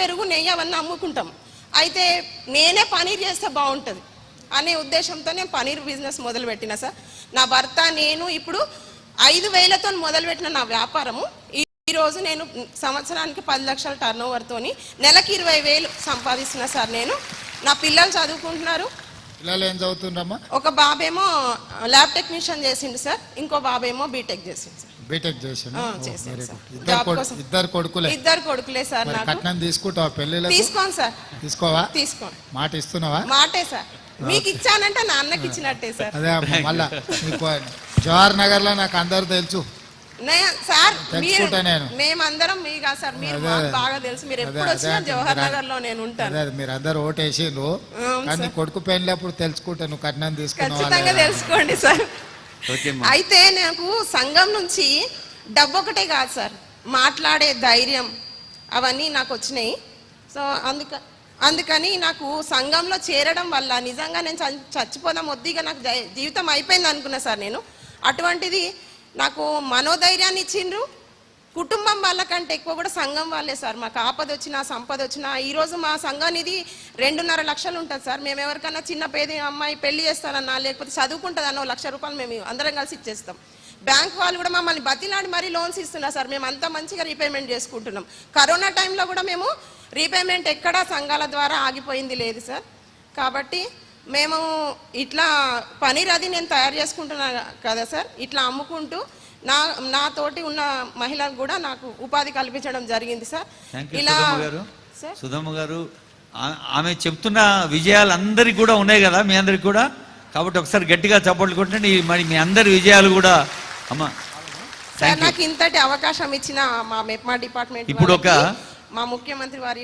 పెరుగు నెయ్యి అవన్నీ అమ్ముకుంటాం. అయితే నేనే పనీర్ చేస్తే బాగుంటుంది అనే ఉద్దేశంతో నేను పనీర్ బిజినెస్ మొదలుపెట్టిన సార్. నా భర్త నేను ఇప్పుడు 5,000తో మొదలుపెట్టిన నా వ్యాపారము ఈరోజు నేను సంవత్సరానికి 10 లక్షల టర్న్ ఓవర్తోని నెలకి 20,000 సంపాదిస్తున్నా సార్. నేను నా పిల్లలు చదువుకుంటున్నారు. పిల్లలు ఏం చదువుతున్నారమ్మా? ఒక బాబేమో ల్యాబ్ టెక్నీషియన్ చేసిండు సార్, ఇంకో బాబేమో బీటెక్ చేసిండు సార్. బీటెక్ చేసిండు. ఇద్దరు కొడుకులే సార్. నాకు కట్నం తీసుకుంటావా పెళ్లిలో? తీసుకోండి సార్. తీసుకోవా? తీసుకోండి. మాట ఇస్తున్నావా? మాటే సార్. మీకు ఇచ్చానంటే నా అన్నకి ఇచ్చినట్టే సార్. అదే మళ్ళా జవహర్ నగర్ లో నాకు అందరు తెలుసు సార్. మేమందరం మీ కాదు సార్, మీరు బాగా తెలుసు. మీరు ఎప్పుడు వచ్చినా జవహర్ నగర్ లో నేను ఉంటాను. మీరు అందరు ఓటేసిండ్రు కానీ కొడుకు పెళ్ళప్పుడు తెలుసుకుంటా నువ్వు కట్నం తీసుకున్నావు. ఖచ్చితంగా తెలుసుకోండి సార్. అయితే నాకు సంఘం నుంచి డబ్బు ఒకటే కాదు సార్, మాట్లాడే ధైర్యం అవన్నీ నాకు వచ్చినాయి. సో అందుకని నాకు సంఘంలో చేరడం వల్ల నిజంగా నేను చచ్చిపోదాం వద్దిగా నాకు జీవితం అయిపోయింది అనుకున్నా సార్ నేను. అటువంటిది నాకు మనోధైర్యాన్ని ఇచ్చిండ్రు. కుటుంబం వాళ్ళకంటే ఎక్కువ కూడా సంఘం వాళ్ళే సార్. మాకు ఆపద వచ్చినా సంపద వచ్చినా ఈరోజు మా సంఘానిది 2.5 లక్షలు ఉంటుంది సార్. మేము ఎవరికైనా చిన్న పేద అమ్మాయి పెళ్లి చేస్తానన్నా లేకపోతే చదువుకుంటుందన్న 1 లక్ష రూపాయలు మేము అందరం కలిసి ఇచ్చేస్తాం. బ్యాంక్ వాళ్ళు కూడా మమ్మల్ని బతిలాడి మరీ లోన్స్ ఇస్తున్నారు సార్. మేము అంత మంచిగా రీపేమెంట్ చేసుకుంటున్నాం. కరోనా టైంలో కూడా మేము రీపేమెంట్ ఎక్కడా సంఘాల ద్వారా ఆగిపోయింది లేదు సార్. కాబట్టి మేము ఇట్లా పనీర్ అది నేను తయారు చేసుకుంటున్నా కదా సార్. ఇట్లా అమ్ముకుంటూ నాతోటి ఉన్న మహిళలకు కూడా నాకు ఉపాధి కల్పించడం జరిగింది సార్. ఇలా సుధమ్మ గారు ఆమె చెప్తున్న విజయాలు అందరికి కూడా ఉన్నాయి కదా, మీ అందరికి కూడా. కాబట్టి ఒకసారి గట్టిగా చప్పట్లు కొట్టండి. మరి మీ అందరి విజయాలు కూడా అమ్మా సార్. నాకు ఇంతటి అవకాశం ఇచ్చిన మా మెప్మా డిపార్ట్మెంట్, ఇప్పుడు మా ముఖ్యమంత్రి వారి